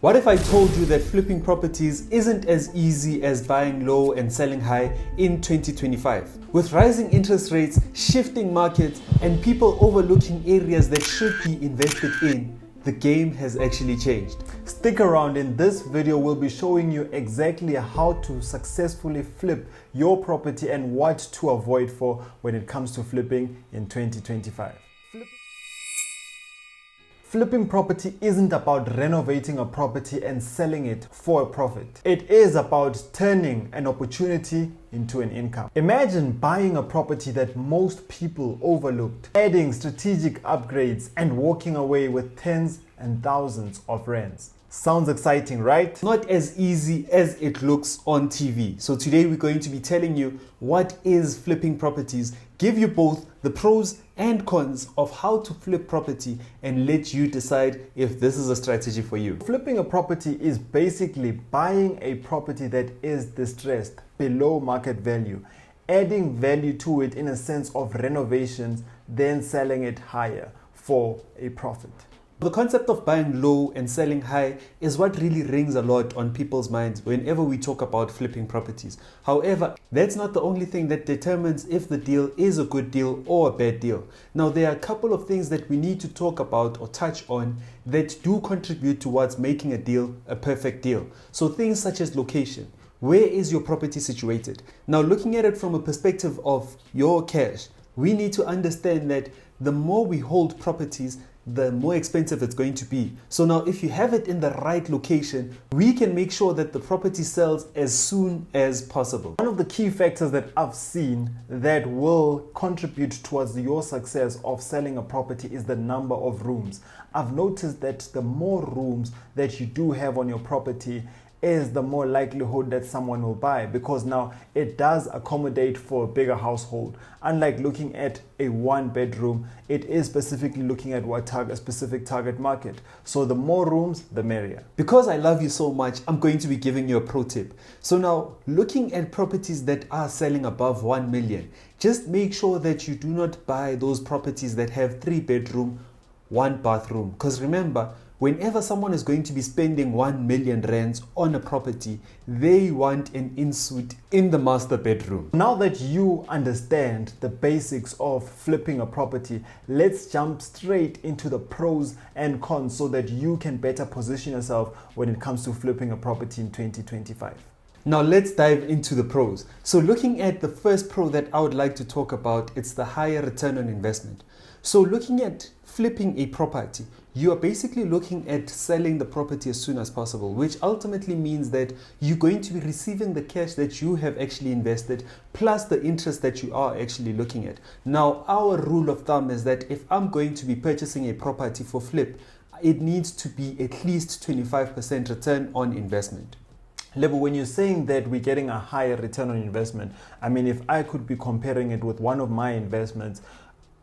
What if I told you that flipping properties isn't as easy as buying low and selling high in 2025? With rising interest rates, shifting markets, and people overlooking areas that should be invested in, the game has actually changed. Stick around. In this video, we'll be showing you exactly how to successfully flip your property and what to avoid for when it comes to flipping in 2025. Flipping property isn't about renovating a property and selling it for a profit. It is about turning an opportunity into an income. Imagine buying a property that most people overlooked, adding strategic upgrades and walking away with tens and thousands of rands. Sounds exciting, right? Not as easy as it looks on TV. So today we're going to be telling you what is flipping properties, give you both the pros and cons of how to flip property, and let you decide if this is a strategy for you. Flipping a property is basically buying a property that is distressed below market value, adding value to it in a sense of renovations, then selling it higher for a profit. The concept of buying low and selling high is what really rings a lot on people's minds whenever we talk about flipping properties. However, that's not the only thing that determines if the deal is a good deal or a bad deal. Now, there are a couple of things that we need to talk about or touch on that do contribute towards making a deal a perfect deal. So things such as location. Where is your property situated? Now, looking at it from a perspective of your cash, we need to understand that the more we hold properties, the more expensive it's going to be. So now if you have it in the right location, we can make sure that the property sells as soon as possible. One of the key factors that I've seen that will contribute towards your success of selling a property is the number of rooms. I've noticed that the more rooms that you do have on your property is the more likelihood that someone will buy, because now it does accommodate for a bigger household. Unlike looking at a one bedroom, it is specifically looking at a specific target market. So the more rooms, the merrier. Because I love you so much, I'm going to be giving you a pro tip. So now, looking at properties that are selling above 1 million, just make sure that you do not buy those properties that have 3-bedroom, 1-bathroom. Because remember, whenever someone is going to be spending 1 million rands on a property, they want an in-suite in the master bedroom. Now that you understand the basics of flipping a property, let's jump straight into the pros and cons so that you can better position yourself when it comes to flipping a property in 2025. Now let's dive into the pros. So looking at the first pro that I would like to talk about, it's the higher return on investment. So looking at flipping a property, you are basically looking at selling the property as soon as possible, which ultimately means that you're going to be receiving the cash that you have actually invested plus the interest that you are actually looking at. Now, our rule of thumb is that if I'm going to be purchasing a property for flip, it needs to be at least 25% return on investment. Lebo, when you're saying that we're getting a higher return on investment, I mean, if I could be comparing it with one of my investments,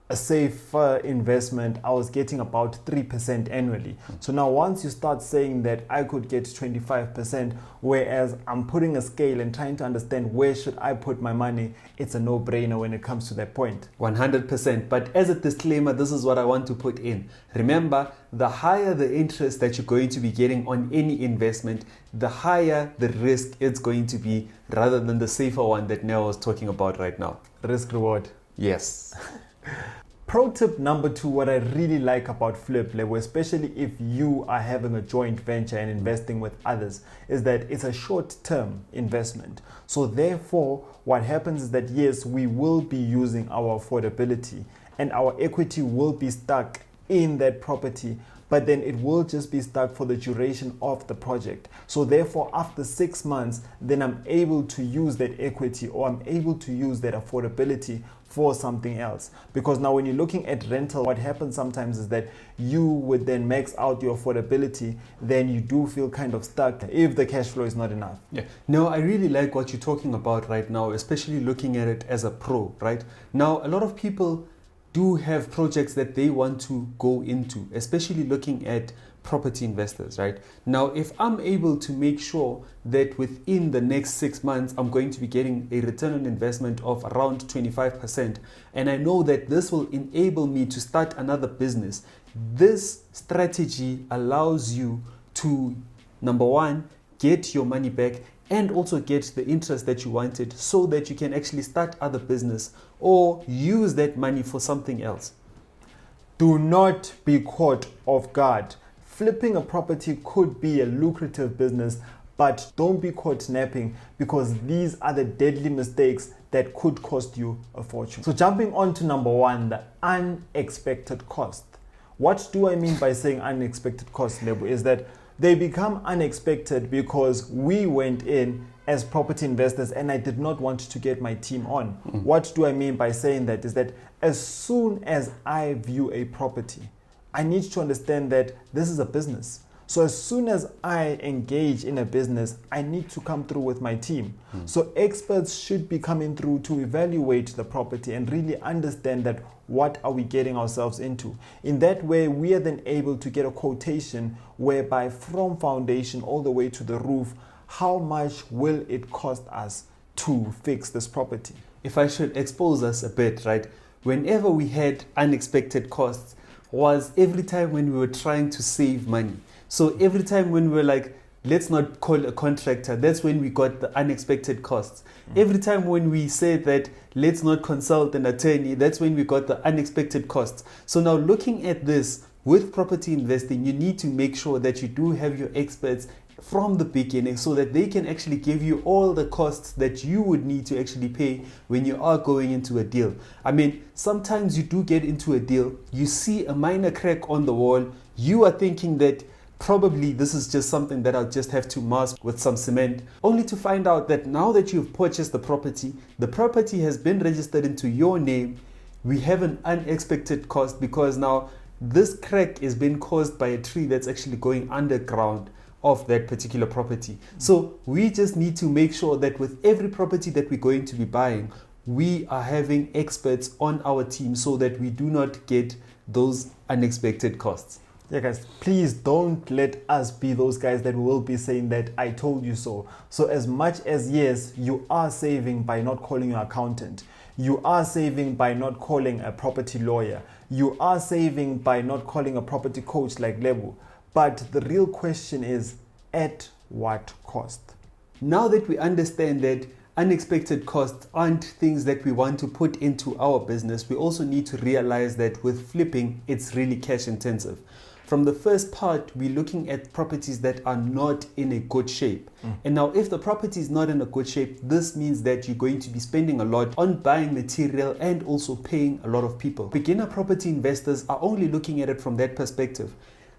a safer investment, I was getting about 3% annually. So now once you start saying that I could get 25%, whereas I'm putting a scale and trying to understand where should I put my money, it's a no-brainer when it comes to that point. 100%. But as a disclaimer, this is what I want to put in. Remember, the higher the interest that you're going to be getting on any investment, the higher the risk it's going to be, rather than the safer one that Nell was talking about right now. Risk reward. Yes. Pro tip number 2, what I really like about flip, especially if you are having a joint venture and investing with others, is that it's a short-term investment. So therefore, what happens is that yes, we will be using our affordability and our equity will be stuck in that property, but then it will just be stuck for the duration of the project. So therefore, after 6 months, then I'm able to use that equity or I'm able to use that affordability for something else. Because now when you're looking at rental, what happens sometimes is that you would then max out your affordability, then you do feel kind of stuck if the cash flow is not enough. Yeah. No, I really like what you're talking about right now, especially looking at it as a pro, right? Now, a lot of people do have projects that they want to go into, especially looking at property investors, right? Now, if I'm able to make sure that within the next 6 months, I'm going to be getting a return on investment of around 25%, and I know that this will enable me to start another business, this strategy allows you to Number one, get your money back and also get the interest that you wanted so that you can actually start other business or use that money for something else. Do not be caught off guard. Flipping a property could be a lucrative business, but don't be caught napping, because these are the deadly mistakes that could cost you a fortune. So jumping on to number one, the unexpected cost. What do I mean by saying unexpected cost, Lebo? Is that they become unexpected because we went in as property investors and I did not want to get my team on. What do I mean by saying that? Is that as soon as I view a property, I need to understand that this is a business. So as soon as I engage in a business, I need to come through with my team. So experts should be coming through to evaluate the property and really understand that what are we getting ourselves into. In that way, we are then able to get a quotation whereby from foundation all the way to the roof, how much will it cost us to fix this property? If I should expose us a bit, right? Whenever we had unexpected costs was every time when we were trying to save money. So every time when we were like, let's not call a contractor, that's when we got the unexpected costs. Every time when we said that let's not consult an attorney, that's when we got the unexpected costs. So now looking at this with property investing, you need to make sure that you do have your experts from the beginning so that they can actually give you all the costs that you would need to actually pay when you are going into a deal. I mean, sometimes you do get into a deal, you see a minor crack on the wall, you are thinking that probably this is just something that I'll just have to mask with some cement, only to find out that now that you've purchased the property has been registered into your name. We have an unexpected cost because now this crack is being caused by a tree that's actually going underground of that particular property. So we just need to make sure that with every property that we're going to be buying, we are having experts on our team so that we do not get those unexpected costs. Yeah, guys, please don't let us be those guys that will be saying that I told you so. So as much as, yes, you are saving by not calling your accountant, you are saving by not calling a property lawyer, you are saving by not calling a property coach like Lebu. But the real question is, at what cost? Now that we understand that unexpected costs aren't things that we want to put into our business, we also need to realize that with flipping, it's really cash intensive. From the first part, we're looking at properties that are not in a good shape. And now if the property is not in a good shape, this means that you're going to be spending a lot on buying material and also paying a lot of people. Beginner property investors are only looking at it from that perspective.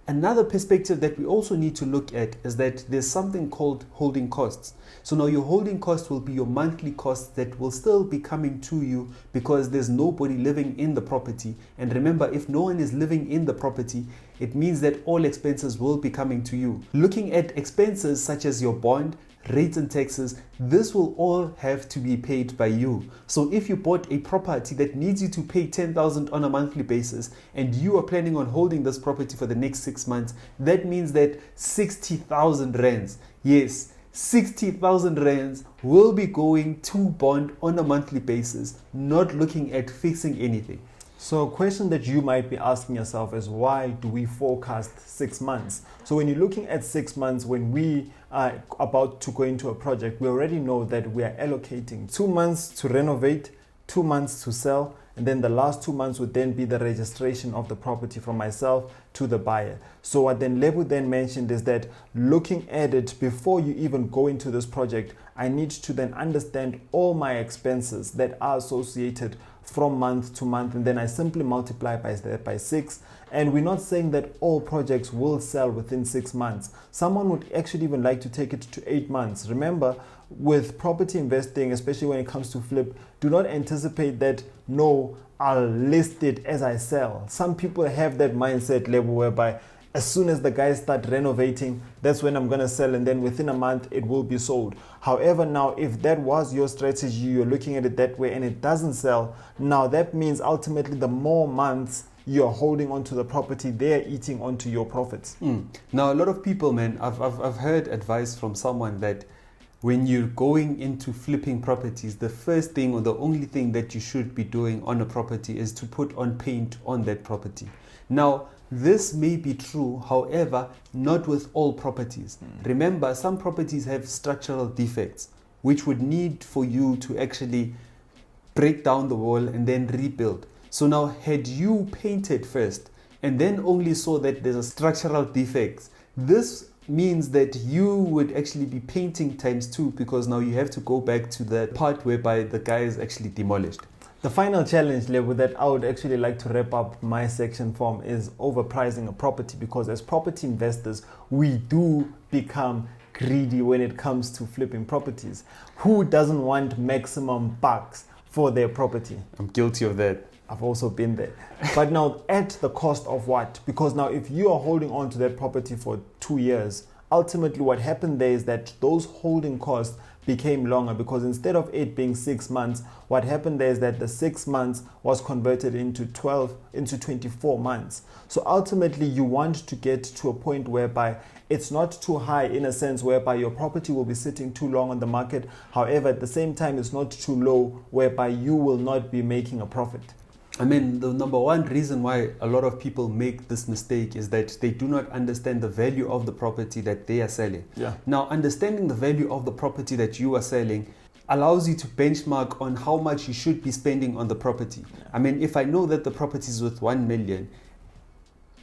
Another perspective that we also need to look at is that there's something called holding costs. So now your holding cost will be your monthly costs that will still be coming to you because there's nobody living in the property. And remember, if no one is living in the property, it means that all expenses will be coming to you. Looking at expenses such as your bond, rates and taxes, this will all have to be paid by you. So if you bought a property that needs you to pay 10,000 on a monthly basis and you are planning on holding this property for the next 6 months, that means that 60,000 rands, yes, 60,000 rands will be going to bond on a monthly basis, not looking at fixing anything. So a question that you might be asking yourself is, why do we forecast 6 months? So when you're looking at 6 months, when we are about to go into a project, we already know that we are allocating 2 months to renovate, 2 months to sell, and then the last 2 months would then be the registration of the property from myself to the buyer. So what then Lebu then mentioned is that looking at it before you even go into this project, I need to then understand all my expenses that are associated from month to month, and then I simply multiply by 6. And we're not saying that all projects will sell within 6 months. Someone would actually even like to take it to 8 months. Remember, with property investing, especially when it comes to flip, do not anticipate that, no, I'll list it as I sell. Some people have that mindset level whereby as soon as the guys start renovating, that's when I'm going to sell, and then within a month it will be sold. However, now if that was your strategy, you're looking at it that way and it doesn't sell, now that means ultimately the more months you're holding onto the property, they're eating onto your profits. Now a lot of people, man, I've heard advice from someone that when you're going into flipping properties, the first thing or the only thing that you should be doing on a property is to put on paint on that property. Now, this may be true, however, not with all properties. Remember, some properties have structural defects, which would need for you to actually break down the wall and then rebuild. So now, had you painted first and then only saw that there's a structural defects, this means that you would actually be painting times 2, because now you have to go back to the part whereby the guy is actually demolished. The final challenge level that I would actually like to wrap up my section from is overpricing a property, because as property investors, we do become greedy when it comes to flipping properties. Who doesn't want maximum bucks for their property? I'm guilty of that. I've also been there. But now, at the cost of what? Because now, if you are holding on to that property for 2 years, ultimately what happened there is that those holding costs became longer, because instead of it being 6 months, what happened there is that the 6 months was converted into 24 months. So ultimately, you want to get to a point whereby it's not too high, in a sense whereby your property will be sitting too long on the market. However, at the same time, it's not too low whereby you will not be making a profit. I mean, the number one reason why a lot of people make this mistake is that they do not understand the value of the property that they are selling. Yeah. Now, understanding the value of the property that you are selling allows you to benchmark on how much you should be spending on the property. I mean, if I know that the property is worth 1 million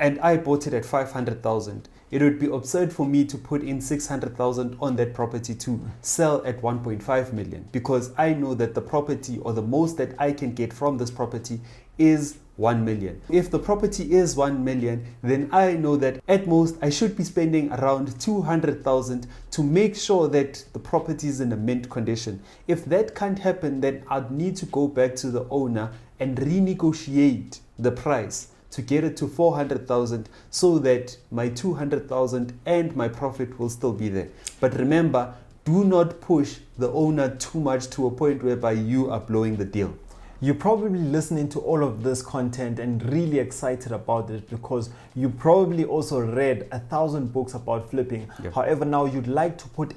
and I bought it at 500,000, it would be absurd for me to put in 600,000 on that property to sell at 1.5 million, because I know that the property, or the most that I can get from this property, is 1 million. If the property is 1 million, then I know that at most I should be spending around 200,000 to make sure that the property is in a mint condition. If that can't happen, then I'd need to go back to the owner and renegotiate the price to get it to 400,000, so that my 200,000 and my profit will still be there. But remember, do not push the owner too much to a point whereby you are blowing the deal. You're probably listening to all of this content and really excited about it, because you probably also read 1,000 books about flipping. Yep. However, now you'd like to put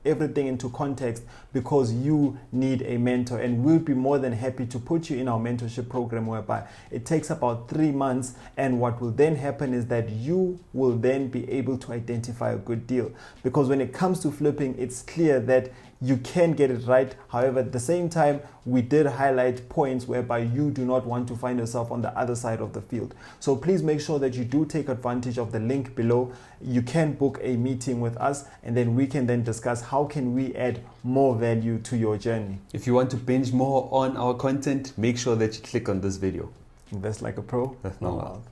everything into context, because you need a mentor, and we'll be more than happy to put you in our mentorship program, whereby it takes about 3 months, and what will then happen is that you will then be able to identify a good deal. Because when it comes to flipping, it's clear that you can get it right. However, at the same time, we did highlight points whereby you do not want to find yourself on the other side of the field. So please make sure that you do take advantage of the link below. You can book a meeting with us, and then we can then discuss how can we add more value to your journey. If you want to binge more on our content, make sure that you click on this video. Invest like a pro. That's not wild.